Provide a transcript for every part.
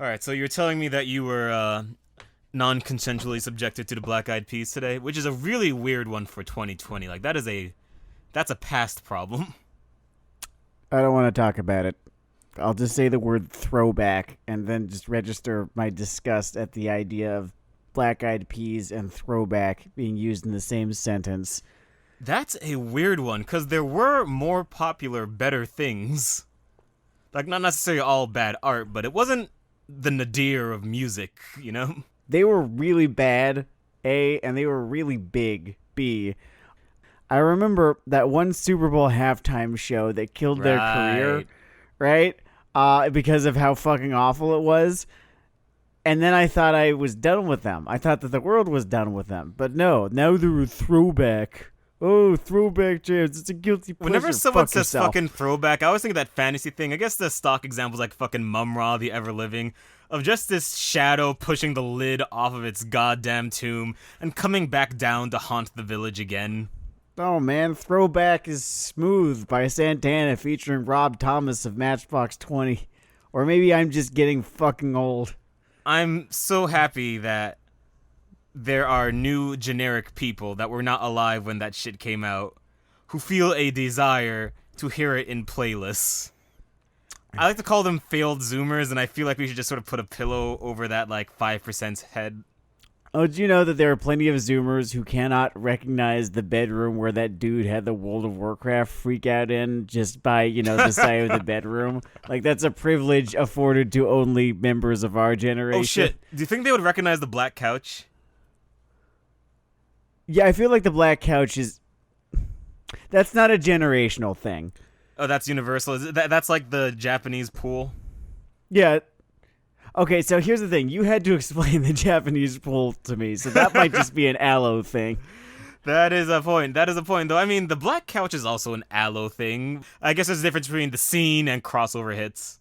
All right, so you're telling me that you were non-consensually subjected to the Black Eyed Peas today, which is a really weird one for 2020. Like that's a past problem. I don't want to talk about it. I'll just say the word throwback and then just register my disgust at the idea of Black Eyed Peas and throwback being used in the same sentence. That's a weird one, because there were more popular, better things. Like, not necessarily all bad art, but it wasn't the nadir of music, you know? They were really bad, A, and they were really big, B. I remember that one Super Bowl halftime show that killed their career, right? Because of how fucking awful it was. And then I thought I was done with them. I thought that the world was done with them. But no, now they're a throwback. Oh, throwback jams. It's a guilty pleasure. Whenever someone Fuck says yourself. fucking throwback, I always think of that fantasy thing. I guess the stock examples like fucking Mum-Ra, the Ever-Living, of just this shadow pushing the lid off of its goddamn tomb and coming back down to haunt the village again. Oh man, Throwback is Smooth by Santana featuring Rob Thomas of Matchbox 20. Or maybe I'm just getting fucking old. I'm so happy that there are new generic people that were not alive when that shit came out who feel a desire to hear it in playlists. I like to call them failed Zoomers, and I feel like we should just sort of put a pillow over that, like, 5%'s head. Oh, do you know that there are plenty of Zoomers who cannot recognize the bedroom where that dude had the World of Warcraft freak out in just by, the side of the bedroom? Like, that's a privilege afforded to only members of our generation. Oh, shit. Do you think they would recognize the black couch? Yeah, I feel like the black couch is... That's not a generational thing. Oh, that's universal. That's like the Japanese pool? Yeah. Okay, so here's the thing. You had to explain the Japanese pool to me, so that might just be an aloe thing. That is a point, though. I mean, the black couch is also an aloe thing. I guess there's a difference between the scene and crossover hits.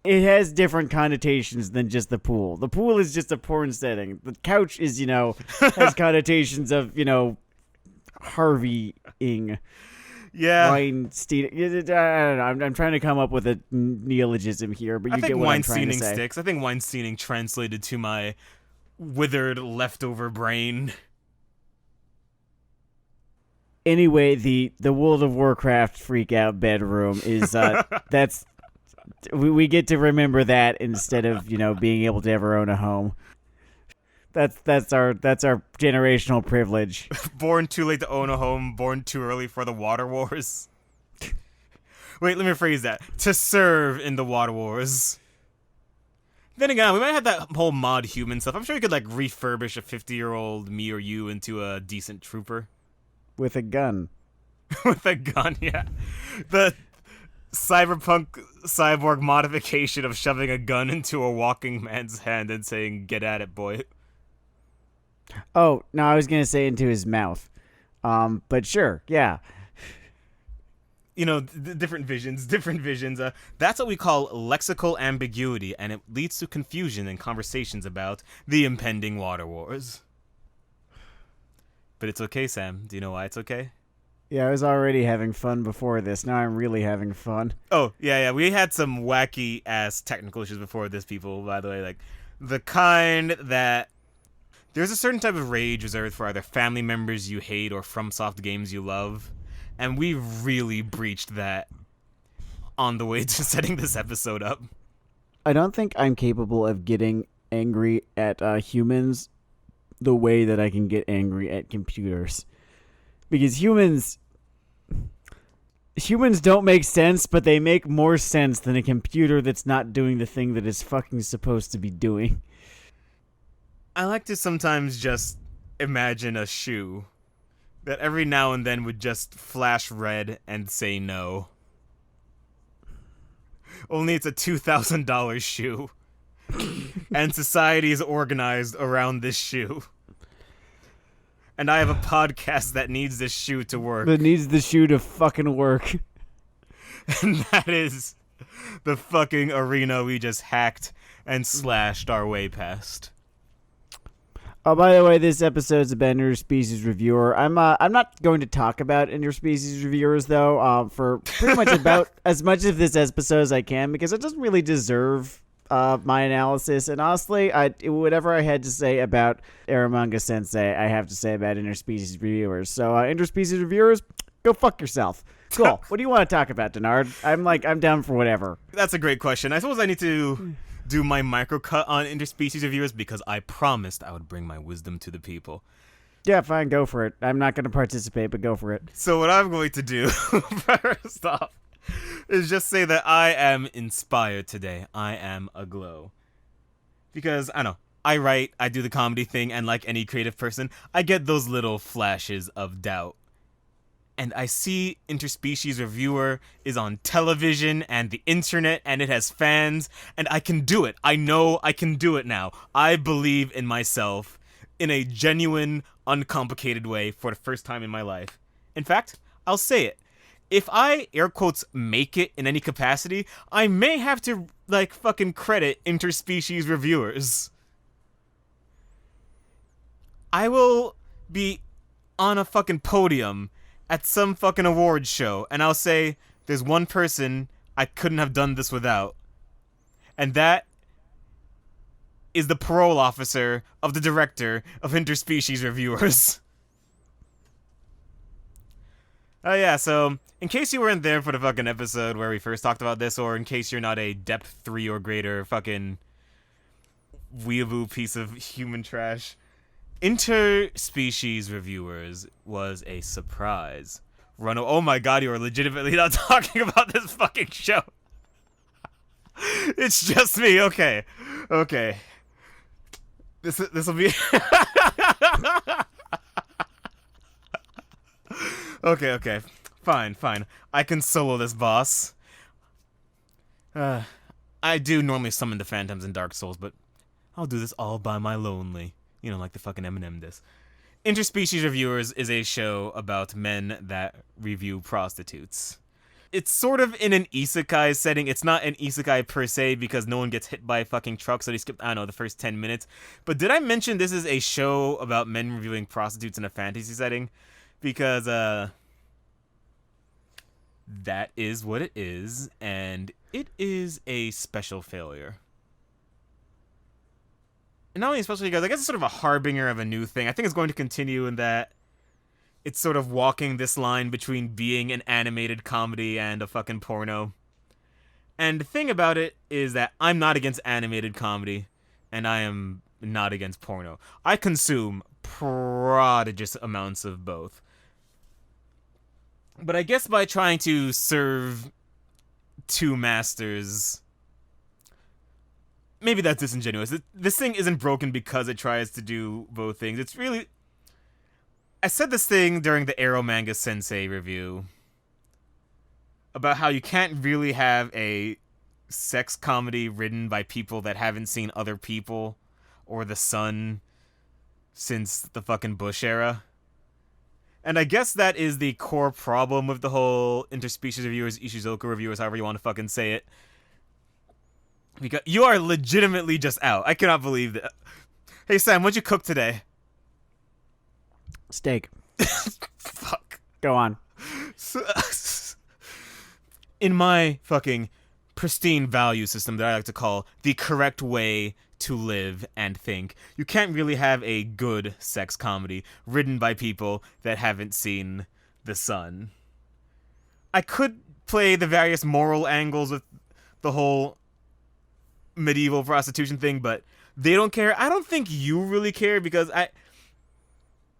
It has different connotations than just the pool. The pool is just a porn setting. The couch is, has connotations of, Harvey-ing. Yeah. Weinstein. I don't know. I'm trying to come up with a neologism here, but you get what I'm trying to say. Sticks. I think Weinsteining translated to my withered leftover brain. Anyway, the World of Warcraft freak out bedroom is that's we get to remember that instead of being able to ever own a home. That's our generational privilege. Born too late to own a home, born too early for the water wars. Wait, let me rephrase that. To serve in the water wars. Then again, we might have that whole mod human stuff. I'm sure you could refurbish a 50-year-old me or you into a decent trooper. With a gun. With a gun, yeah. The cyberpunk cyborg modification of shoving a gun into a walking man's hand and saying, "Get at it, boy." Oh, no, I was going to say into his mouth. But sure, yeah. Different visions. That's what we call lexical ambiguity, and it leads to confusion in conversations about the impending water wars. But it's okay, Sam. Do you know why it's okay? Yeah, I was already having fun before this. Now I'm really having fun. Oh, yeah. We had some wacky-ass technical issues before this, people, by the way. Like, the kind that... There's a certain type of rage reserved for either family members you hate or FromSoft games you love. And we really breached that on the way to setting this episode up. I don't think I'm capable of getting angry at humans the way that I can get angry at computers. Because humans don't make sense, but they make more sense than a computer that's not doing the thing that it's fucking supposed to be doing. I like to sometimes just imagine a shoe that every now and then would just flash red and say no. Only it's a $2,000 shoe. And society is organized around this shoe. And I have a podcast that needs this shoe to work. That needs the shoe to fucking work. And that is the fucking arena we just hacked and slashed our way past. Oh, by the way, this episode's about Interspecies Reviewer. I'm not going to talk about Interspecies Reviewers, though, for pretty much about as much of this episode as I can, because it doesn't really deserve my analysis. And honestly, whatever I had to say about Aramanga Sensei, I have to say about Interspecies Reviewers. So, Interspecies Reviewers, go fuck yourself. Cool. What do you want to talk about, Dennard? I'm down for whatever. That's a great question. I suppose I need to do my micro cut on Interspecies Reviewers because I promised I would bring my wisdom to the people. Yeah, fine, go for it. I'm not going to participate, but go for it. So what I'm going to do, first off, is just say that I am inspired today. I am aglow. Because, I don't know, I write, I do the comedy thing, and like any creative person, I get those little flashes of doubt. And I see Interspecies Reviewer is on television and the internet, and it has fans, and I can do it. I know I can do it now. I believe in myself in a genuine, uncomplicated way for the first time in my life. In fact, I'll say it. If I, air quotes, make it in any capacity, I may have to, like, fucking credit Interspecies Reviewers. I will be on a fucking podium at some fucking awards show, and I'll say, there's one person I couldn't have done this without. And that is the parole officer of the director of Interspecies Reviewers. Oh yeah, so in case you weren't there for the fucking episode where we first talked about this, or in case you're not a depth 3 or greater fucking weeaboo piece of human trash, Interspecies Reviewers was a surprise. Oh my god, you are legitimately not talking about this fucking show. It's just me, okay. This will be... Okay. Fine. I can solo this boss. I do normally summon the phantoms in Dark Souls, but I'll do this all by my lonely. You know, like the fucking Eminem diss. Interspecies Reviewers is a show about men that review prostitutes. It's sort of in an isekai setting. It's not an isekai per se because no one gets hit by a fucking truck, so they skip, I don't know, the first 10 minutes. But did I mention this is a show about men reviewing prostitutes in a fantasy setting? Because, that is what it is, and it is a special failure. And not only especially because I guess it's sort of a harbinger of a new thing. I think it's going to continue in that it's sort of walking this line between being an animated comedy and a fucking porno. And the thing about it is that I'm not against animated comedy, and I am not against porno. I consume prodigious amounts of both. But I guess by trying to serve two masters, maybe that's disingenuous. This thing isn't broken because it tries to do both things. It's really... I said this thing during the Arrow Manga Sensei review about how you can't really have a sex comedy written by people that haven't seen Other People or The Sun since the fucking Bush era. And I guess that is the core problem with the whole Interspecies Reviewers, Ishizoka Reviewers, however you want to fucking say it. Because you are legitimately just out. I cannot believe that. Hey, Sam, what'd you cook today? Steak. Fuck. Go on. In my fucking pristine value system that I like to call the correct way to live and think, you can't really have a good sex comedy written by people that haven't seen The Sun. I could play the various moral angles with the whole medieval prostitution thing, but they don't care. I don't think you really care because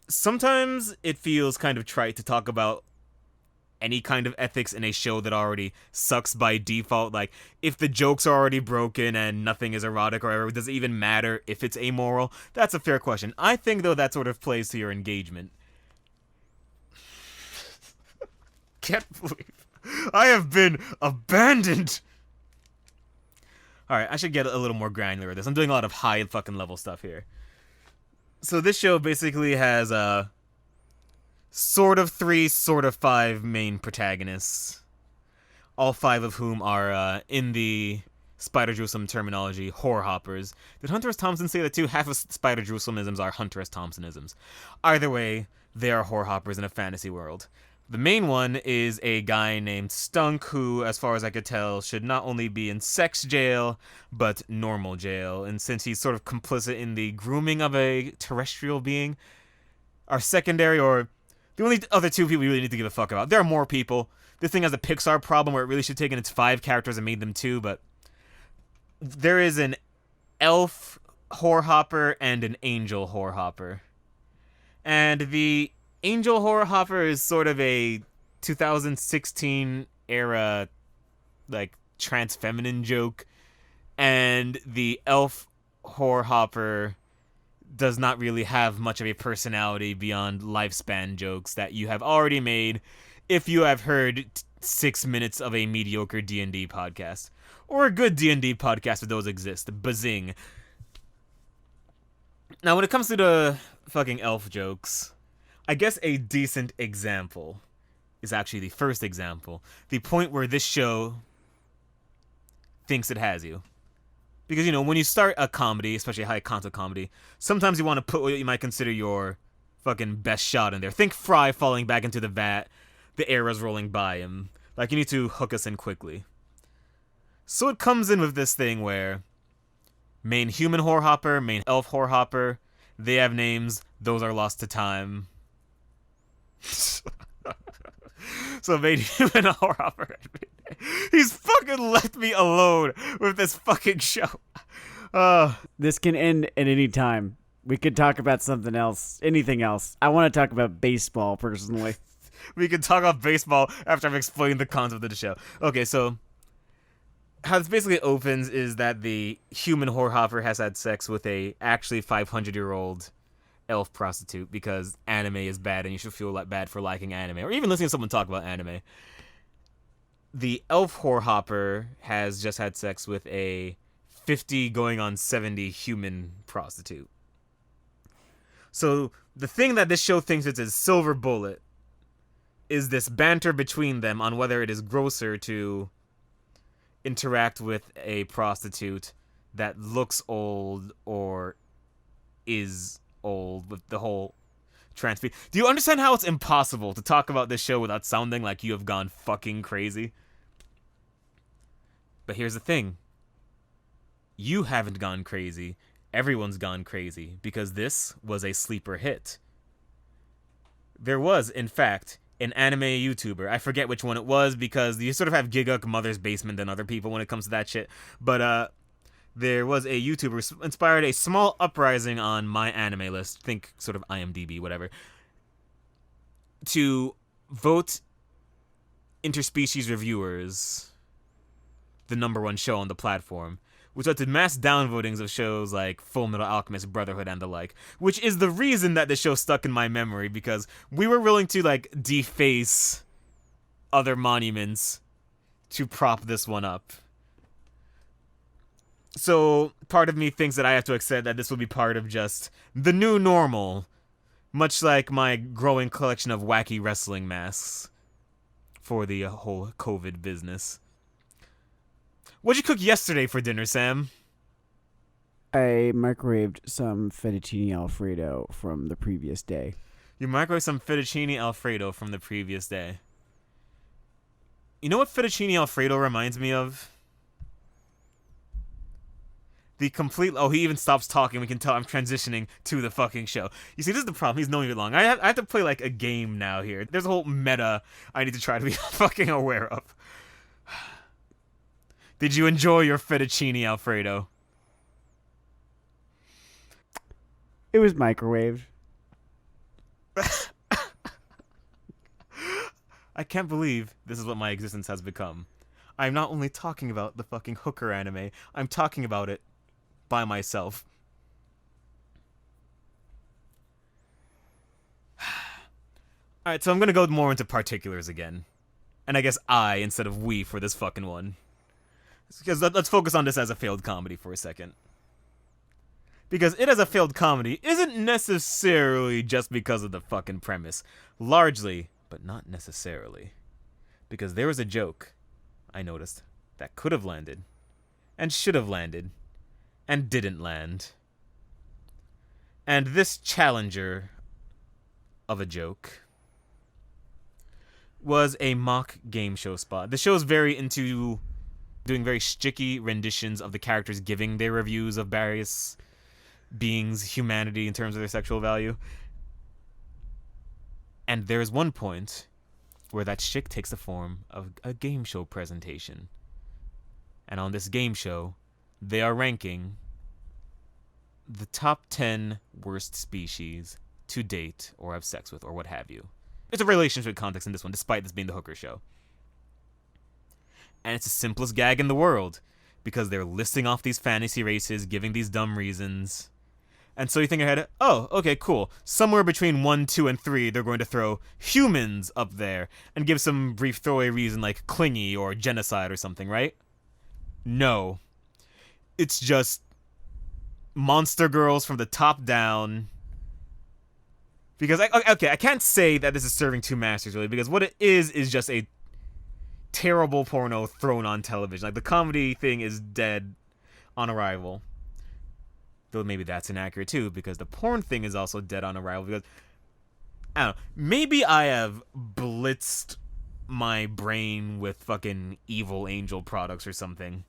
sometimes it feels kind of trite to talk about any kind of ethics in a show that already sucks by default. Like, if the jokes are already broken and nothing is erotic or whatever, does it even matter if it's amoral? That's a fair question. I think, though, that sort of plays to your engagement. Can't believe I have been abandoned. Alright, I should get a little more granular with this. I'm doing a lot of high fucking level stuff here. So this show basically has sort of 3, sort of 5 main protagonists. All 5 of whom are, in the Spider Jerusalem terminology, whore hoppers. Did Hunter S. Thompson say that too? Half of Spider Jerusalemisms are Hunter S. Thompsonisms. Either way, they are whore hoppers in a fantasy world. The main one is a guy named Stunk who, as far as I could tell, should not only be in sex jail, but normal jail. And since he's sort of complicit in the grooming of a terrestrial being, our secondary, or the only other two people we really need to give a fuck about. There are more people. This thing has a Pixar problem where it really should have taken its 5 characters and made them 2, but there is an elf whorehopper and an angel whorehopper. And the angel whorehopper is sort of a 2016 era, like, trans feminine joke, and the elf whorehopper does not really have much of a personality beyond lifespan jokes that you have already made if you have heard 6 minutes of a mediocre D&D podcast. Or a good D&D podcast if those exist. Bazing. Now, when it comes to the fucking elf jokes, I guess a decent example is actually the first example. The point where this show thinks it has you. Because, you know, when you start a comedy, especially a high-concept comedy, sometimes you want to put what you might consider your fucking best shot in there. Think Fry falling back into the vat, the arrows rolling by him. Like, you need to hook us in quickly. So it comes in with this thing where main human whorehopper, main elf whorehopper, they have names, those are lost to time. So main human whorehopper, he's fucking left me alone with this fucking show. This can end at any time. We could talk about something else, anything else. I want to talk about baseball, personally. We can talk about baseball after I've explained the concept of the show. Okay, so how this basically opens is that the human whorehopper has had sex with a actually 500-year-old elf prostitute because anime is bad and you should feel like bad for liking anime or even listening to someone talk about anime. The elf whorehopper has just had sex with a 50 going on 70 human prostitute. So the thing that this show thinks is a silver bullet is this banter between them on whether it is grosser to interact with a prostitute that looks old or is old with the whole trans. Do you understand how it's impossible to talk about this show without sounding like you have gone fucking crazy? But here's the thing. You haven't gone crazy. Everyone's gone crazy because this was a sleeper hit. There was, in fact, an anime YouTuber. I forget which one it was because you sort of have Giga Mother's Basement than other people when it comes to that shit. But there was a YouTuber who inspired a small uprising on my anime list, think sort of IMDb, whatever, to vote Interspecies Reviewers the #1 show on the platform, which led to mass downvotings of shows like Full Metal Alchemist, Brotherhood, and the like, which is the reason that the show stuck in my memory, because we were willing to, like, deface other monuments to prop this one up. So part of me thinks that I have to accept that this will be part of just the new normal, much like my growing collection of wacky wrestling masks for the whole COVID business. What'd you cook yesterday for dinner, Sam? I microwaved some fettuccine Alfredo from the previous day. You microwaved some fettuccine Alfredo from the previous day. You know what fettuccine Alfredo reminds me of? The complete... Oh, he even stops talking. We can tell I'm transitioning to the fucking show. You see, this is the problem. He's known me long. I have to play, like, a game now here. There's a whole meta I need to try to be fucking aware of. Did you enjoy your fettuccine Alfredo? It was microwaved. I can't believe this is what my existence has become. I'm not only talking about the fucking hooker anime, I'm talking about it by myself. Alright, so I'm gonna go more into particulars again. And I guess I instead of we for this fucking one. Because let's focus on this as a failed comedy for a second. Because it as a failed comedy isn't necessarily just because of the fucking premise. Largely, but not necessarily. Because there was a joke, I noticed, that could have landed, and should have landed, and didn't land. And this challenger of a joke was a mock game show spot. The show is very into doing very sticky renditions of the characters giving their reviews of various beings' humanity in terms of their sexual value. And there's one point where that shtick takes the form of a game show presentation. And on this game show, they are ranking the top 10 worst species to date or have sex with or what have you. It's a relationship context in this one, despite this being the hooker show. And it's the simplest gag in the world, because they're listing off these fantasy races, giving these dumb reasons. And so you think ahead, oh, okay, cool. Somewhere between 1, 2, and 3, they're going to throw humans up there and give some brief throwaway reason like clingy or genocide or something, right? No. It's just monster girls from the top down. Because, I can't say that this is serving two masters, really, because what it is just a terrible porno thrown on television. Like, the comedy thing is dead on arrival. Though maybe that's inaccurate, too, because the porn thing is also dead on arrival, because, I don't know, maybe I have blitzed my brain with fucking Evil Angel products or something.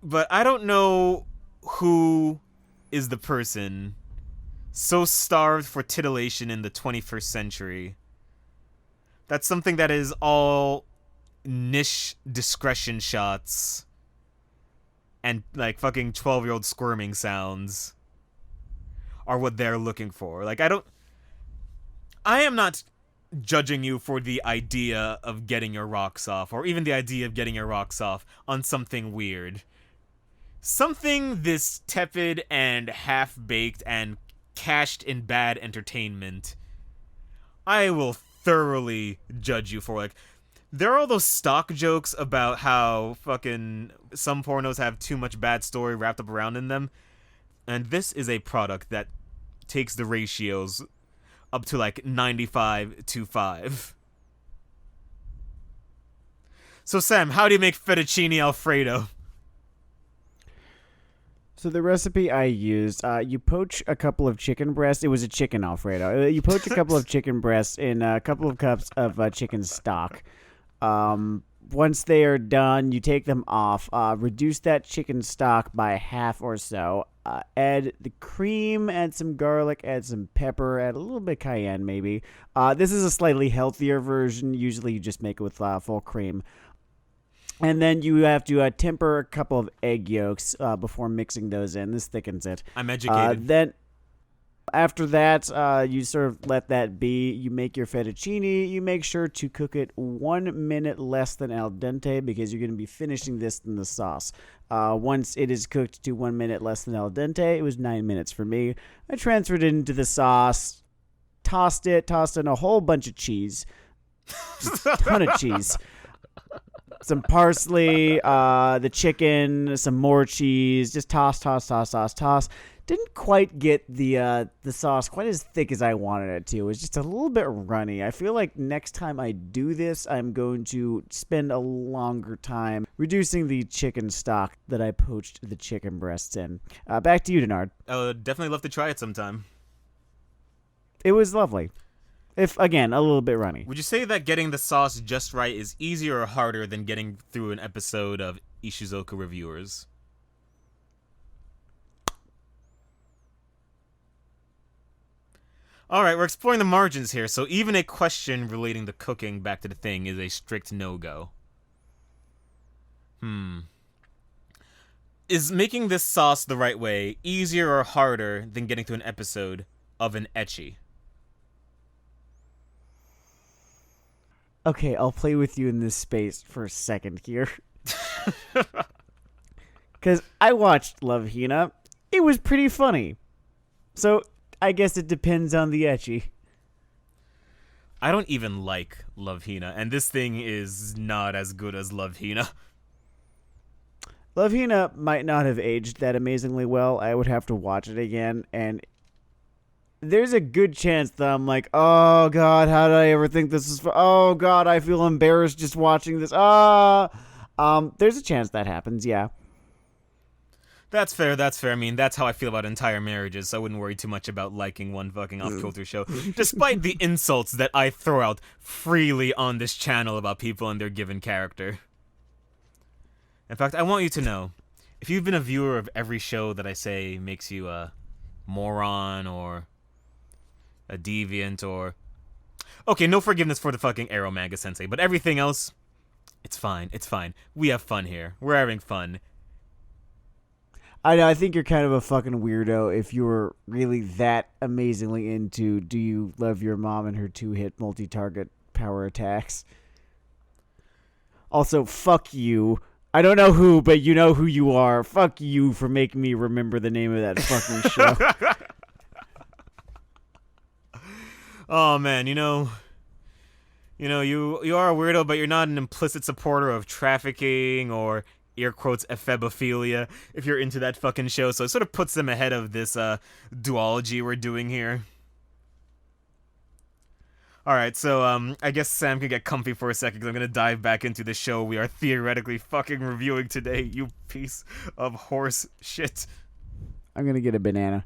But I don't know who is the person so starved for titillation in the 21st century. That's something that is all niche discretion shots and like fucking 12-year-old squirming sounds are what they're looking for. Like, I am not judging you for the idea of getting your rocks off, or even the idea of getting your rocks off on something weird. Something this tepid and half-baked and cached in bad entertainment, I will thoroughly judge you for. Like, there are all those stock jokes about how fucking some pornos have too much bad story wrapped up around in them, and this is a product that takes the ratios up to like 95-5. So Sam, how do you make fettuccine Alfredo? So the recipe I used, you poach a couple of chicken breasts. It was a chicken Alfredo. You poach a couple of chicken breasts in a couple of cups of chicken stock. Once they are done, you take them off. Reduce that chicken stock by half or so. Add the cream, add some garlic, add some pepper, add a little bit of cayenne maybe. This is a slightly healthier version. Usually you just make it with full cream. And then you have to temper a couple of egg yolks before mixing those in. This thickens it. I'm educated. Then after that, you sort of let that be. You make your fettuccine. You make sure to cook it 1 minute less than al dente because you're going to be finishing this in the sauce. Once it is cooked to 1 minute less than al dente, it was 9 minutes for me. I transferred it into the sauce, tossed in a whole bunch of cheese. Just a ton of cheese. Some parsley, the chicken, some more cheese. Just toss. Didn't quite get the sauce quite as thick as I wanted it to. It was just a little bit runny. I feel like next time I do this, I'm going to spend a longer time reducing the chicken stock that I poached the chicken breasts in. Back to you, Dennard. I would definitely love to try it sometime. It was lovely. If, again, a little bit runny. Would you say that getting the sauce just right is easier or harder than getting through an episode of Ishizoka Reviewers? Alright, we're exploring the margins here, so even a question relating to cooking back to the thing is a strict no-go. Is making this sauce the right way easier or harder than getting through an episode of an ecchi? Okay, I'll play with you in this space for a second here. Because I watched Love Hina. It was pretty funny. So, I guess it depends on the ecchi. I don't even like Love Hina, and this thing is not as good as Love Hina. Love Hina might not have aged that amazingly well. I would have to watch it again, and there's a good chance that I'm like, oh god, how did I ever think this is oh god, I feel embarrassed just watching this. There's a chance that happens, yeah. That's fair, that's fair. I mean, that's how I feel about entire marriages, so I wouldn't worry too much about liking one fucking off-kilter show, despite the insults that I throw out freely on this channel about people and their given character. In fact, I want you to know, if you've been a viewer of every show that I say makes you a moron or a deviant or... Okay, no forgiveness for the fucking Arrow manga sensei, but everything else, it's fine, it's fine. We have fun here. We're having fun. I know, I think you're kind of a fucking weirdo if you were really that amazingly into Do You Love Your Mom and her 2-hit multi-target power attacks. Also, fuck you. I don't know who, but you know who you are. Fuck you for making me remember the name of that fucking show. Oh man, you are a weirdo, but you're not an implicit supporter of trafficking or air quotes ephebophilia if you're into that fucking show, so it sort of puts them ahead of this duology we're doing here. Alright, so I guess Sam can get comfy for a second because I'm gonna dive back into the show we are theoretically fucking reviewing today, you piece of horse shit. I'm gonna get a banana.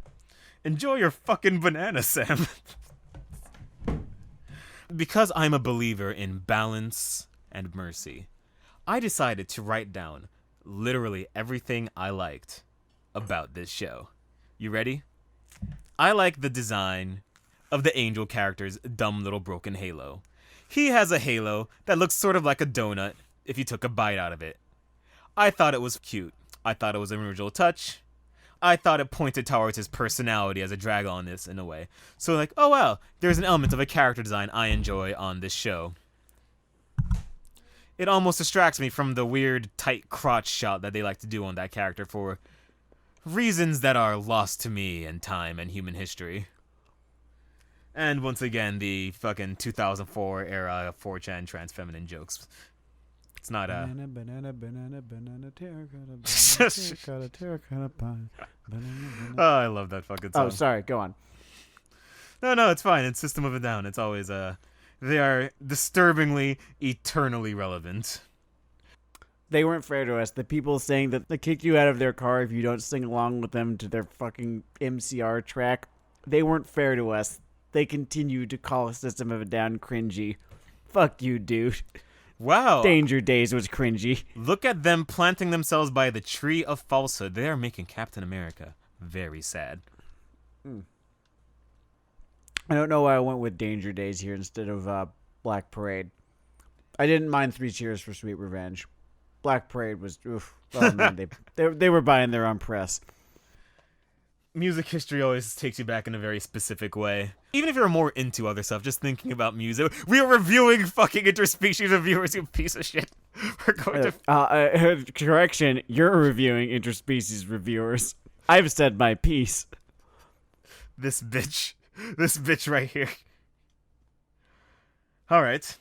Enjoy your fucking banana, Sam. Because I'm a believer in balance and mercy, I decided to write down literally everything I liked about this show. You ready? I like the design of the angel character's dumb little broken halo. He has a halo that looks sort of like a donut if you took a bite out of it. I thought it was cute. I thought it was an original touch. I thought it pointed towards his personality as a dragonist in a way. So like, oh wow, there's an element of a character design I enjoy on this show. It almost distracts me from the weird tight crotch shot that they like to do on that character for reasons that are lost to me in time and human history. And once again, the fucking 2004 era 4chan trans feminine jokes. It's not a... Banana, terracotta pie. Oh, I love that fucking song. Oh, sorry, go on. No, it's fine. It's System of a Down. It's always, they are disturbingly, eternally relevant. They weren't fair to us. The people saying that they kick you out of their car if you don't sing along with them to their fucking MCR track, they weren't fair to us. They continue to call System of a Down cringy. Fuck you, dude. Wow. Danger Days was cringy. Look at them planting themselves by the tree of falsehood. They are making Captain America very sad. I don't know why I went with Danger Days here instead of Black Parade. I didn't mind Three Cheers for Sweet Revenge. Black Parade was, oof. Oh man, they were buying their own press. Music history always takes you back in a very specific way. Even if you're more into other stuff, just thinking about music. We are reviewing fucking Interspecies Reviewers, you piece of shit. We're going to... Correction, you're reviewing Interspecies Reviewers. I've said my piece. This bitch right here. Alright.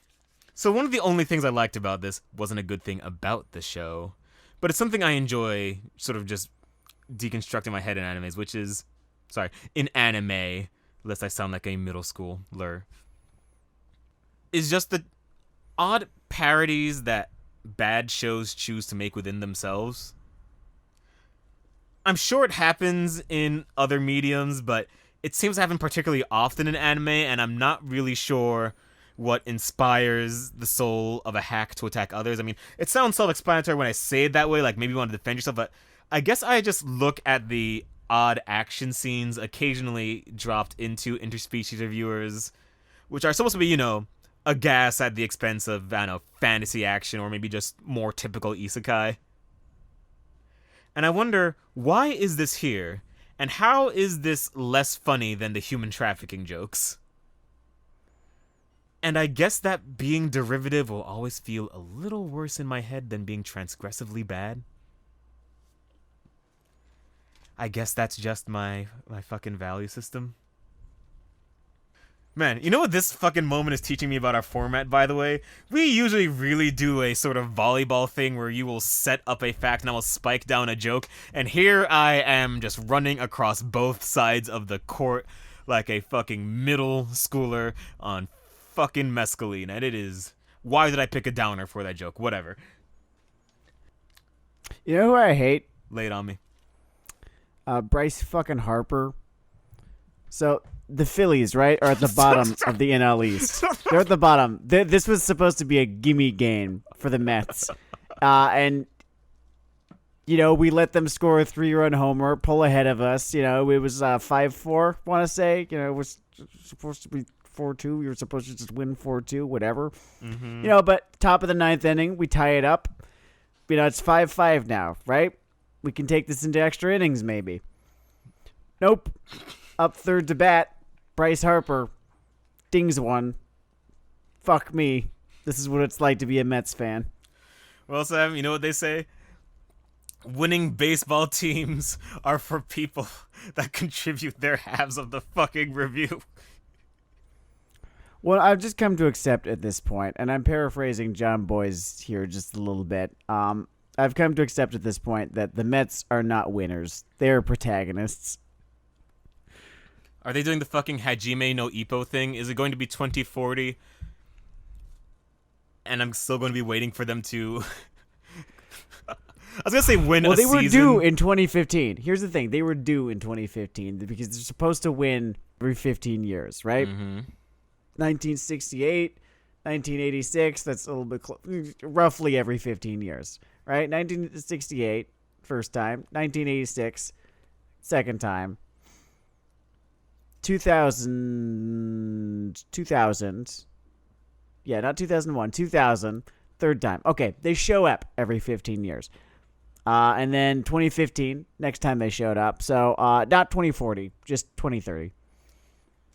So one of the only things I liked about this wasn't a good thing about the show, but it's something I enjoy sort of just deconstructing my head in animes, which is... Sorry, in anime, lest I sound like a middle schooler, is just the odd parodies that bad shows choose to make within themselves. I'm sure it happens in other mediums, but it seems to happen particularly often in anime, and I'm not really sure what inspires the soul of a hack to attack others. I mean, it sounds self-explanatory when I say it that way, like maybe you want to defend yourself, but I guess I just look at the odd action scenes occasionally dropped into Interspecies Reviewers, which are supposed to be, you know, a gas at the expense of, I don't know, fantasy action or maybe just more typical isekai. And I wonder, why is this here? And how is this less funny than the human trafficking jokes? And I guess that being derivative will always feel a little worse in my head than being transgressively bad. I guess that's just my fucking value system. Man, you know what this fucking moment is teaching me about our format, by the way? We usually really do a sort of volleyball thing where you will set up a fact and I will spike down a joke, and here I am just running across both sides of the court like a fucking middle schooler on fucking mescaline, and it is... Why did I pick a downer for that joke? Whatever. You know who I hate? Lay it on me. Bryce fucking Harper. So the Phillies, right, are at the bottom of the NL East. They're at the bottom. This was supposed to be a gimme game for the Mets. And, we let them score a 3-run homer, pull ahead of us. It was 5-4, want to say. It was supposed to be 4-2. We were supposed to just win 4-2, whatever. Mm-hmm. But top of the 9th inning, we tie it up. It's 5-5 now, right? We can take this into extra innings, maybe. Nope. Up third to bat, Bryce Harper dings one. Fuck me. This is what it's like to be a Mets fan. Well, Sam, you know what they say? Winning baseball teams are for people that contribute their halves of the fucking review. Well, I've just come to accept at this point, and I'm paraphrasing John Boyce here just a little bit. I've come to accept at this point that the Mets are not winners. They're protagonists. Are they doing the fucking Hajime no Ippo thing? Is it going to be 2040? And I'm still going to be waiting for them to... I was going to say win a season. Well, they were due in 2015. Here's the thing. They were due in 2015 because they're supposed to win every 15 years, right? Mm-hmm. 1968, 1986, that's a little bit roughly every 15 years, right? 1968, first time. 1986, second time. 2000, yeah, not 2001, 2000, third time. Okay, they show up every 15 years. And then 2015, next time they showed up. So not 2040, just 2030.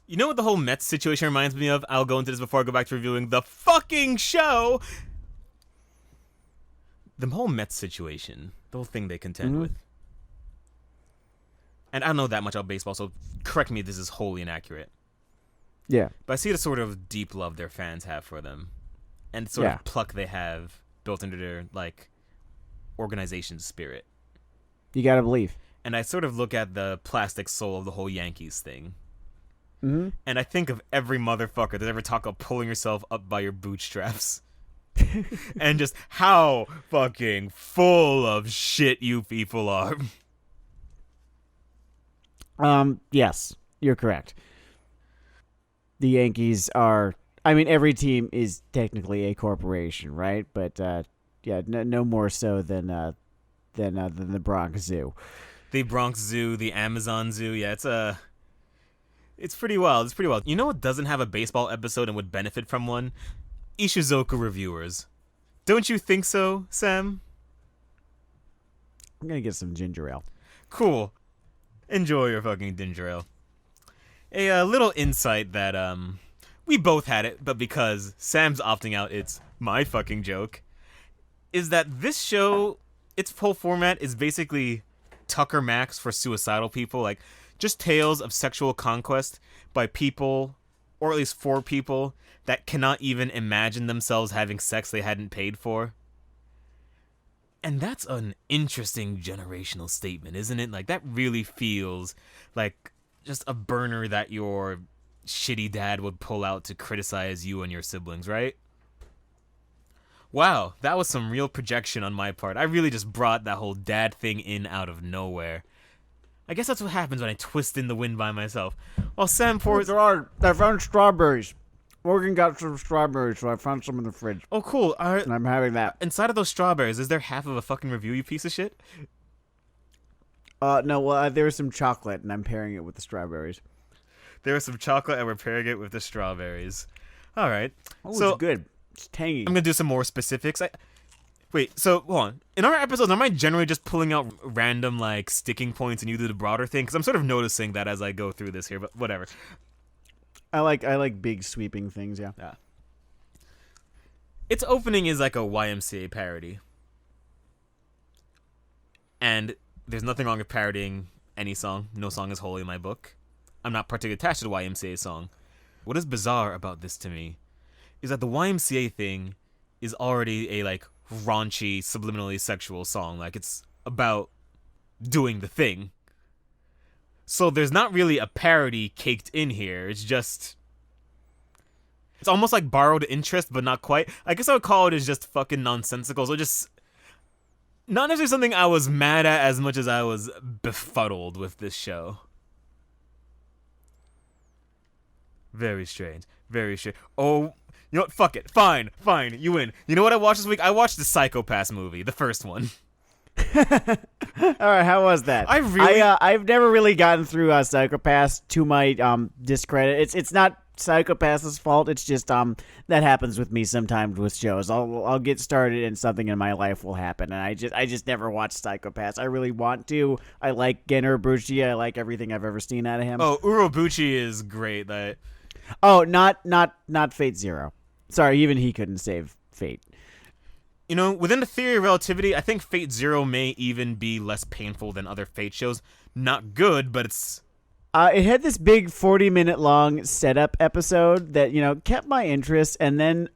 You know what the whole Mets situation reminds me of? I'll go into this before I go back to reviewing the fucking show. The whole Mets situation, the whole thing they contend with. And I don't know that much about baseball, so correct me if this is wholly inaccurate. Yeah. But I see the sort of deep love their fans have for them. And the sort of pluck they have built into their, organization spirit. You gotta believe. And I sort of look at the plastic soul of the whole Yankees thing. Mm-hmm. And I think of every motherfucker that ever talk about pulling yourself up by your bootstraps. And just how fucking full of shit you people are. Yes, you're correct. The Yankees are, every team is technically a corporation, right? But, no more so than the Bronx Zoo. The Bronx Zoo, the Amazon Zoo, yeah, it's pretty wild. It's pretty wild. You know what doesn't have a baseball episode and would benefit from one? Ishizuka Reviewers. Don't you think so, Sam? I'm gonna get some ginger ale. Cool. Enjoy your fucking ginger ale. A little insight that we both had it, but because Sam's opting out, it's my fucking joke, is that this show, its whole format is basically Tucker Max for suicidal people, just tales of sexual conquest by people, or at least for people, that cannot even imagine themselves having sex they hadn't paid for. And that's an interesting generational statement, isn't it? That really feels like just a burner that your shitty dad would pull out to criticize you and your siblings, right? Wow, that was some real projection on my part. I really just brought that whole dad thing in out of nowhere. I guess that's what happens when I twist in the wind by myself. Well, Sam pours... I found strawberries. Morgan got some strawberries, so I found some in the fridge. Oh, cool. And I'm having that. Inside of those strawberries, is there half of a fucking review, you piece of shit? No, well, there was some chocolate, and I'm pairing it with the strawberries. There was some chocolate, and we're pairing it with the strawberries. All right. Oh, so, it's good. It's tangy. I'm going to do some more specifics. Wait, so, hold on. In our episodes, am I generally just pulling out random, sticking points and you do the broader thing? Because I'm sort of noticing that as I go through this here, but whatever. I like big sweeping things, yeah. Its opening is like a YMCA parody. And there's nothing wrong with parodying any song. No song is holy in my book. I'm not particularly attached to the YMCA song. What is bizarre about this to me is that the YMCA thing is already a, raunchy, subliminally sexual song. It's about doing the thing. So there's not really a parody caked in here. It's almost like borrowed interest, but not quite. I guess I would call it as just fucking nonsensical. So not necessarily something I was mad at as much as I was befuddled with this show. Very strange. Very strange. Oh, you know what? Fuck it. Fine. You win. You know what I watched this week? I watched the Psycho-Pass movie, the first one. All right, how was that? I've never really gotten through Psycho-Pass to my discredit. It's not Psycho-Pass's fault. It's just that happens with me sometimes with shows. I'll get started and something in my life will happen, and I just never watch Psycho-Pass. I really want to. I like Gen Urobuchi. I like everything I've ever seen out of him. Oh, Urobuchi is great. Oh, not Fate Zero. Sorry, even he couldn't save Fate. You know, within the theory of relativity, I think Fate Zero may even be less painful than other Fate shows. Not good, but it's... It had this big 40-minute long setup episode that, kept my interest, and then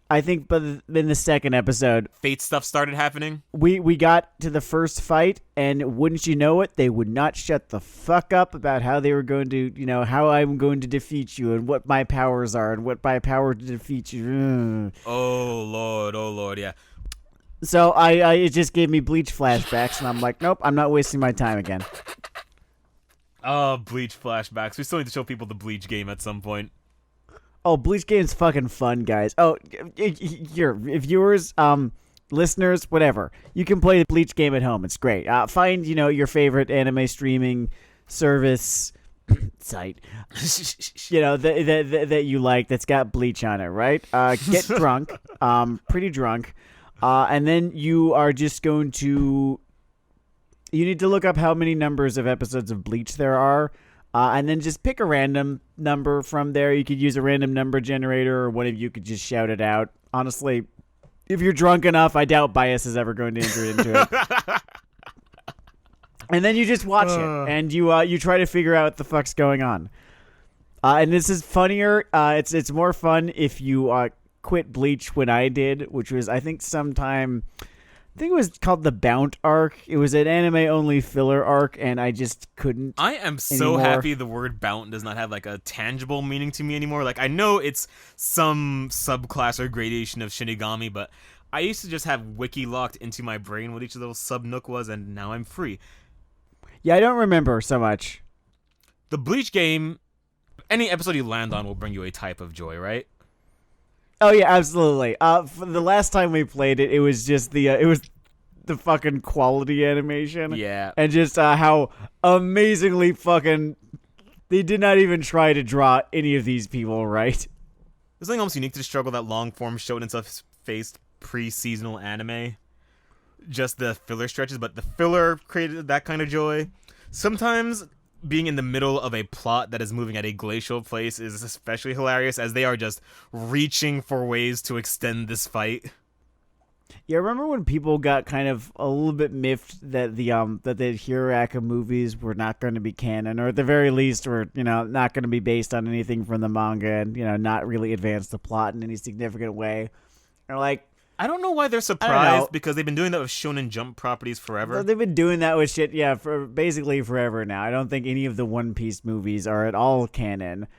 I think in the second episode... Fate stuff started happening? We got to the first fight, and wouldn't you know it, they would not shut the fuck up about how they were going to, how I'm going to defeat you, and what my powers are, and what my power to defeat you. Oh, Lord, yeah. So it just gave me Bleach flashbacks, and I'm like, nope, I'm not wasting my time again. Oh, Bleach flashbacks. We still need to show people the Bleach game at some point. Oh, Bleach game's fucking fun, guys. Oh, here, viewers, listeners, whatever. You can play the Bleach game at home. It's great. Find, your favorite anime streaming service site, that you like that's got Bleach on it, right? Get drunk, pretty drunk, and then you are just going to... You need to look up how many numbers of episodes of Bleach there are, and then just pick a random number from there. You could use a random number generator, or one of you could just shout it out. Honestly, if you're drunk enough, I doubt bias is ever going to enter into it. And then you just watch it, and you try to figure out what the fuck's going on. And this is funnier. It's more fun if you quit Bleach when I did, which was, I think, sometime... I think it was called the Bount arc. It was an anime-only filler arc, and I just couldn't. I am so happy the word Bount does not have like a tangible meaning to me anymore. Like, I know it's some subclass or gradation of Shinigami, but I used to just have Wiki locked into my brain what each little sub-nook was, and now I'm free. Yeah, I don't remember so much. The Bleach game, any episode you land on will bring you a type of joy, right? Oh yeah, absolutely. For the last time we played it, it was just the fucking quality animation. Yeah. And just how amazingly fucking they did not even try to draw any of these people right. There's something almost unique to the struggle that long form Shonen stuff faced pre-seasonal anime. Just the filler stretches, but the filler created that kind of joy. Sometimes being in the middle of a plot that is moving at a glacial pace is especially hilarious, as they are just reaching for ways to extend this fight. Yeah, remember when people got kind of a little bit miffed that the Hiraka movies were not going to be canon, or at the very least were, not going to be based on anything from the manga and, not really advance the plot in any significant way. Or like, I don't know why they're surprised, because they've been doing that with Shonen Jump properties forever. They've been doing that with shit, yeah, for basically forever now. I don't think any of the One Piece movies are at all canon.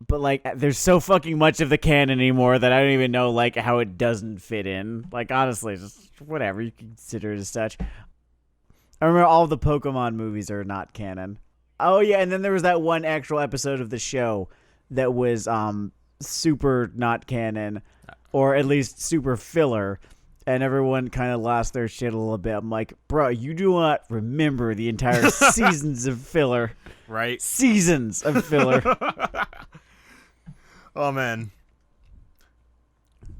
But, like, there's so fucking much of the canon anymore that I don't even know, like, how it doesn't fit in. Like, honestly, just whatever. You can consider it as such. I remember all the Pokemon movies are not canon. Oh, yeah, and then there was that one actual episode of the show that was super not canon. Or at least super filler, and everyone kind of lost their shit a little bit. I'm like, bro, you do not remember the entire seasons of filler. Right? Seasons of filler. Oh, man.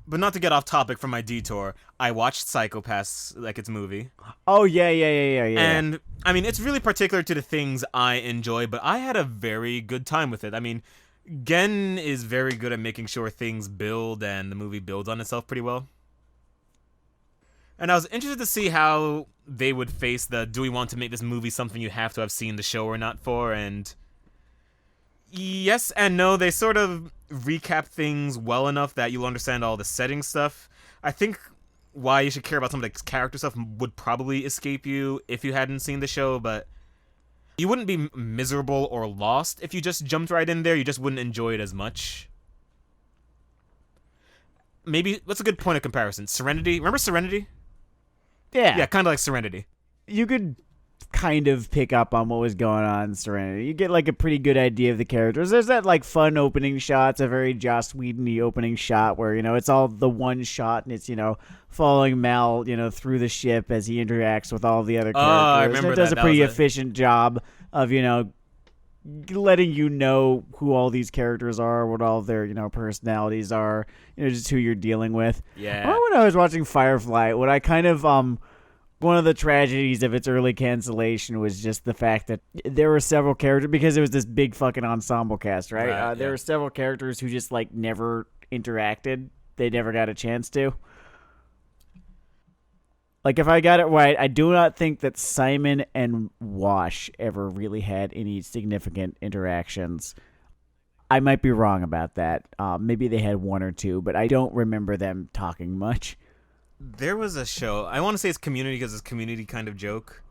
But not to get off topic from my detour, I watched Psycho-Pass, like its movie. Oh, yeah. And, I mean, it's really particular to the things I enjoy, but I had a very good time with it. I mean, Gen is very good at making sure things build, and the movie builds on itself pretty well. And I was interested to see how they would face the, do we want to make this movie something you have to have seen the show or not for, and yes and no, they sort of recap things well enough that you'll understand all the setting stuff. I think why you should care about some of the character stuff would probably escape you if you hadn't seen the show, but you wouldn't be miserable or lost if you just jumped right in there. You just wouldn't enjoy it as much. Maybe, what's a good point of comparison? Serenity? Remember Serenity? Yeah, kind of like Serenity. You could kind of pick up on what was going on in Serenity. You get like a pretty good idea of the characters. There's that like fun opening shot. It's a very Joss Whedon-y opening shot where, it's all the one shot and it's, following Mal, through the ship as he interacts with all the other characters. I remember and it does that. a pretty efficient job of, letting you know who all these characters are, what all their, personalities are, just who you're dealing with. Yeah. When I was watching Firefly, what I kind of, one of the tragedies of its early cancellation was just the fact that there were several characters, because it was this big fucking ensemble cast, right? There were several characters who just, like, never interacted. They never got a chance to. Like, if I got it right, I do not think that Simon and Wash ever really had any significant interactions. I might be wrong about that. Maybe they had one or two, but I don't remember them talking much. There was a show, I want to say it's Community because it's a Community kind of joke.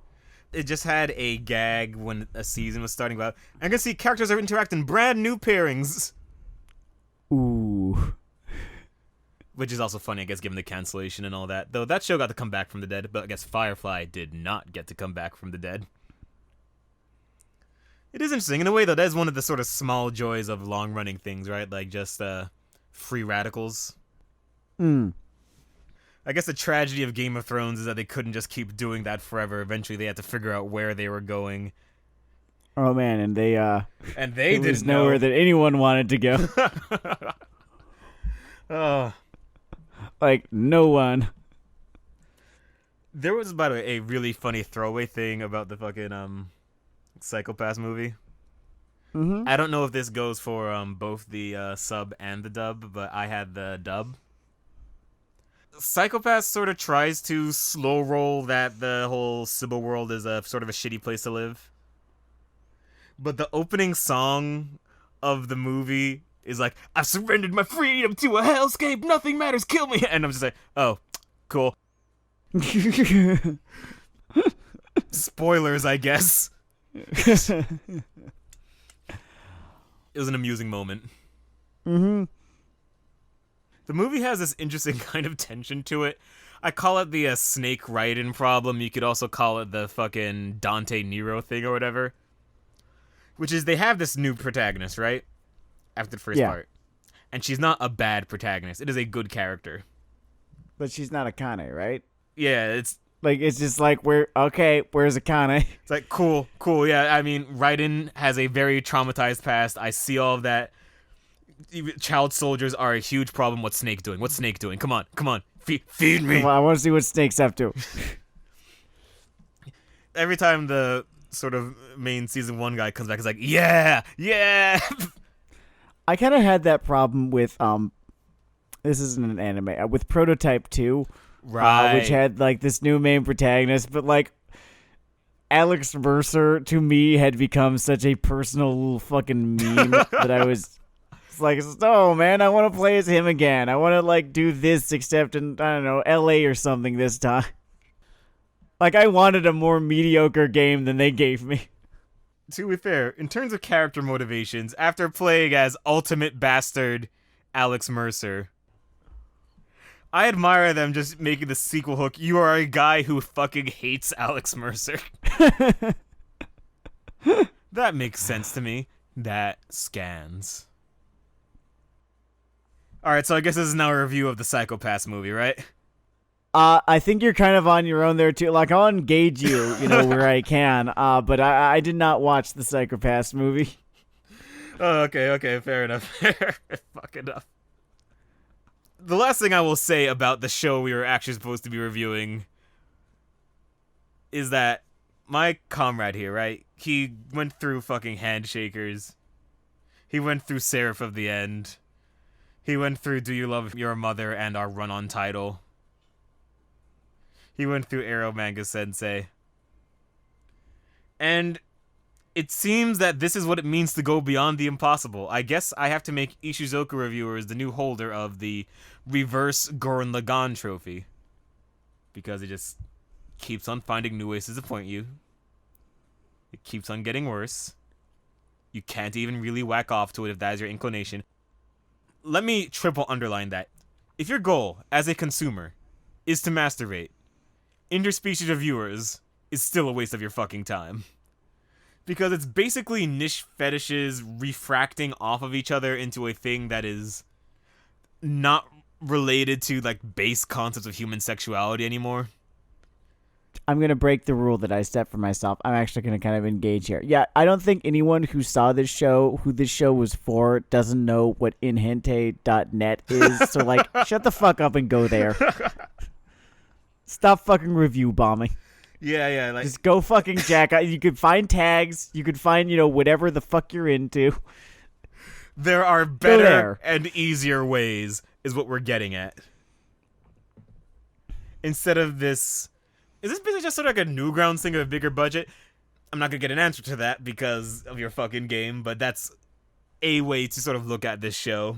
It just had a gag when a season was starting about, I can see characters are interacting brand new pairings. Ooh. Which is also funny, I guess, given the cancellation and all that. Though that show got to come back from the dead, but I guess Firefly did not get to come back from the dead. It is interesting. In a way, though, that is one of the sort of small joys of long-running things, right? Like just free radicals. I guess the tragedy of Game of Thrones is that they couldn't just keep doing that forever. Eventually, they had to figure out where they were going. Oh, man, and they didn't know nowhere that anyone wanted to go. Oh. Like, no one. There was, by the way, a really funny throwaway thing about the fucking Psycho-Pass movie. Mm-hmm. I don't know if this goes for both the sub and the dub, but I had the dub. Psycho-Pass sort of tries to slow roll that the whole Sybil world is a sort of a shitty place to live. But the opening song of the movie is like, I've surrendered my freedom to a hellscape, nothing matters, kill me. And I'm just like, oh, cool. Spoilers, I guess. It was an amusing moment. Mm-hmm. The movie has this interesting kind of tension to it. I call it the Snake Raiden problem. You could also call it the fucking Dante Nero thing or whatever. Which is, they have this new protagonist, right? After the first part. And she's not a bad protagonist. It is a good character. But she's not Akane, right? Yeah, it's... Like, it's just like, where's Akane? It's like, cool. Yeah, I mean, Raiden has a very traumatized past. I see all of that. Child soldiers are a huge problem. What's Snake doing? Come on. Feed me. Well, I want to see what Snake's up to. Every time the sort of main season 1 guy comes back, it's like, yeah. I kind of had that problem with, this isn't an anime, with Prototype 2. Right. Which had, like, this new main protagonist, but, like, Alex Mercer, to me, had become such a personal little fucking meme that I was... It's like, oh, man, I want to play as him again. I want to, like, do this, except in, I don't know, LA or something this time. Like, I wanted a more mediocre game than they gave me. To be fair, in terms of character motivations, after playing as ultimate bastard Alex Mercer, I admire them just making the sequel hook, you are a guy who fucking hates Alex Mercer. That makes sense to me. That scans. Alright, so I guess this is now a review of the Psycho-Pass movie, right? I think you're kind of on your own there, too. Like, I'll engage you, where I can, but I did not watch the Psycho-Pass movie. Oh, okay, fair enough. Fuck enough. The last thing I will say about the show we were actually supposed to be reviewing is that my comrade here, right? He went through fucking Handshakers. He went through Seraph of the End. He went through Do You Love Your Mother and our run-on title. He went through Arrow Manga Sensei. And it seems that this is what it means to go beyond the impossible. I guess I have to make Ishizoku Reviewers the new holder of the reverse Gurren Lagann trophy. Because it just keeps on finding new ways to disappoint you. It keeps on getting worse. You can't even really whack off to it if that is your inclination. Let me triple underline that. If your goal as a consumer is to masturbate, Interspecies Reviewers is still a waste of your fucking time. Because it's basically niche fetishes refracting off of each other into a thing that is not related to, like, base concepts of human sexuality anymore. I'm going to break the rule that I set for myself. I'm actually going to kind of engage here. Yeah, I don't think anyone who saw this show, who this show was for, doesn't know what inhente.net is. So, like, shut the fuck up and go there. Stop fucking review bombing. Yeah, like... Just go fucking jack out. You could find tags. You could find, whatever the fuck you're into. There are better and easier ways, is what we're getting at. Instead of this... Is this basically just sort of like a Newgrounds thing of a bigger budget? I'm not going to get an answer to that because of your fucking game, but that's a way to sort of look at this show.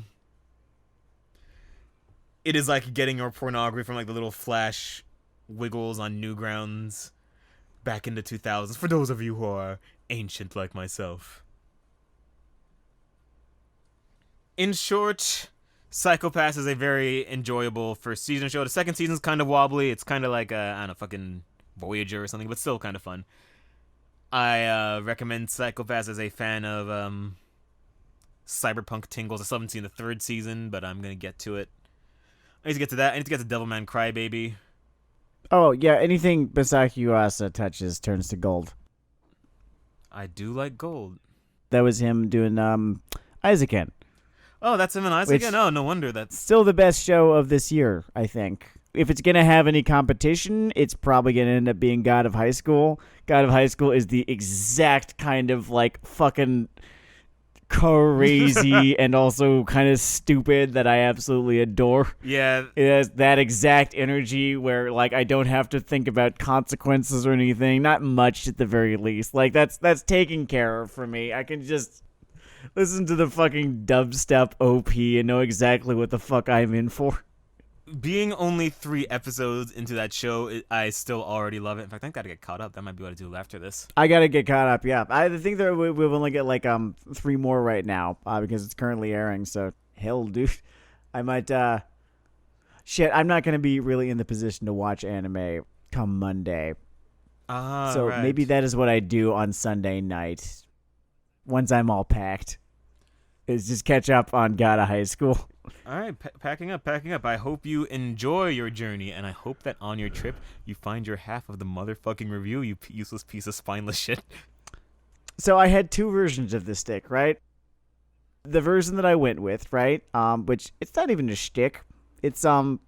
It is like getting your pornography from, like, the little flash wiggles on Newgrounds back in the 2000s, for those of you who are ancient like myself. In short, Psycho-Pass is a very enjoyable first season show. The second season's kind of wobbly. It's kind of like I don't know, fucking Voyager or something, but still kind of fun. I recommend Psycho-Pass as a fan of Cyberpunk Tingles. I still haven't seen the third season, but I'm going to get to it. I need to get to that. I need to get to Devilman Crybaby. Oh, yeah, anything Masaki Yuasa touches turns to gold. I do like gold. That was him doing Isaacin. Oh, that's him and Isaacin? Oh, no wonder. That's still the best show of this year, I think. If it's going to have any competition, it's probably going to end up being God of High School. God of High School is the exact kind of, like, fucking crazy and also kind of stupid that I absolutely adore. Yeah. It has that exact energy where, like, I don't have to think about consequences or anything. Not much, at the very least. Like, that's taken care of for me. I can just listen to the fucking dubstep OP and know exactly what the fuck I'm in for. Being only 3 episodes into that show, I still already love it. In fact, I gotta get caught up. That might be what I do after this. I gotta get caught up, yeah. I think that we've only got, like, 3 more right now, because it's currently airing, so hell, dude. I might, shit, I'm not gonna be really in the position to watch anime come Monday. So right. Maybe that is what I do on Sunday night, once I'm all packed, is just catch up on God of High School. All right, packing up. I hope you enjoy your journey, and I hope that on your trip you find your half of the motherfucking review, you useless piece of spineless shit. So I had 2 versions of the stick, right? The version that I went with, right? Which it's not even a shtick. It's no,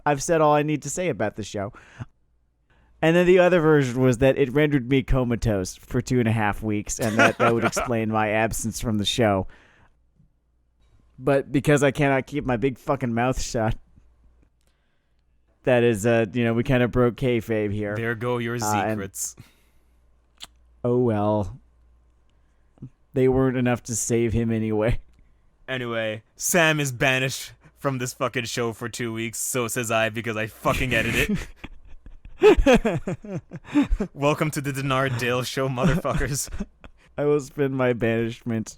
I've said all I need to say about the show. And then the other version was that it rendered me comatose for 2.5 weeks, and that would explain my absence from the show. But because I cannot keep my big fucking mouth shut, that is, we kind of broke kayfabe here. There go your secrets. Oh well. They weren't enough to save him anyway. Anyway, Sam is banished from this fucking show for 2 weeks, so says I, because I fucking edit it. Welcome to the Dennard Dayle show, motherfuckers. I will spend my banishment,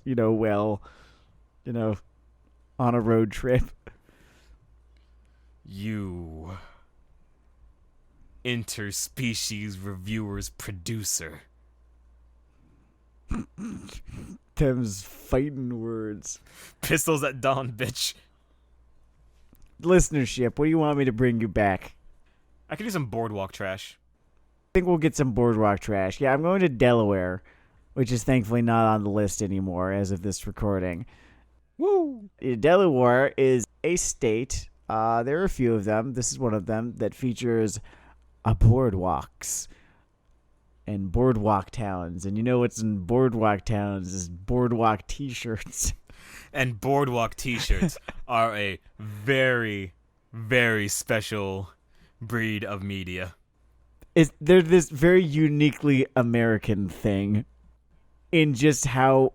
on a road trip. You, Interspecies Reviewers producer. Them's fighting words. Pistols at dawn, bitch. Listenership, what do you want me to bring you back? I could do some boardwalk trash. I think we'll get some boardwalk trash. Yeah, I'm going to Delaware, which is thankfully not on the list anymore as of this recording. Woo! Delaware is a state. There are a few of them. This is one of them that features boardwalks and boardwalk towns. And you know what's in boardwalk towns is boardwalk t-shirts. And boardwalk t-shirts are a very, very special breed of media. They're this very uniquely American thing in just how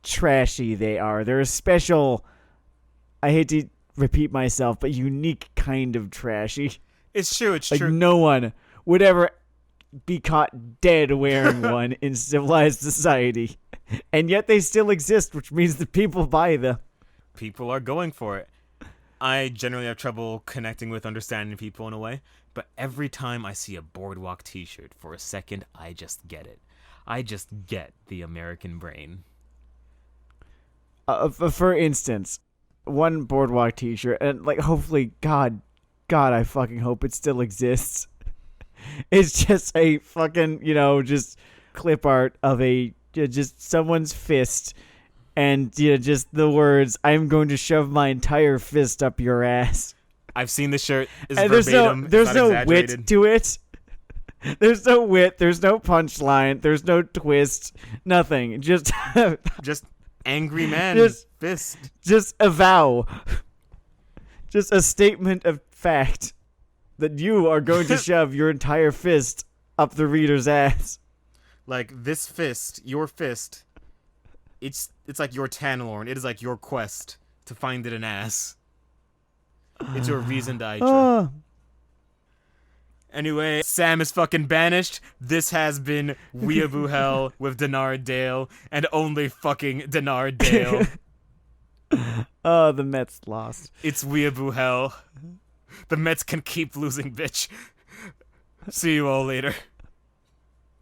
trashy they are. They're a special, I hate to repeat myself, but unique kind of trashy. It's true, it's like true. No one would ever be caught dead wearing one in civilized society. And yet they still exist, which means that people buy them. People are going for it. I generally have trouble connecting with understanding people in a way, but every time I see a Boardwalk t-shirt, for a second, I just get it. I just get the American brain. For instance, one Boardwalk t-shirt, and like hopefully, God, I fucking hope it still exists. It's just a fucking, just clip art of just someone's fist, and just the words, "I'm going to shove my entire fist up your ass." I've seen the shirt. It's and verbatim. there's no wit to it. There's no wit. There's no punchline. There's no twist. Nothing. Just angry man fist. Just a vow. Just a statement of fact that you are going to shove your entire fist up the reader's ass. Like, this fist, your fist, it's like your Tanlorn. It is like your quest to find it an ass. It's your reason to Aitra. Anyway, Sam is fucking banished. This has been Weeaboo Hell with Dennard, Dayle, and only fucking Dennard, Dayle. Oh, the Mets lost. It's Weeaboo Hell. The Mets can keep losing, bitch. See you all later.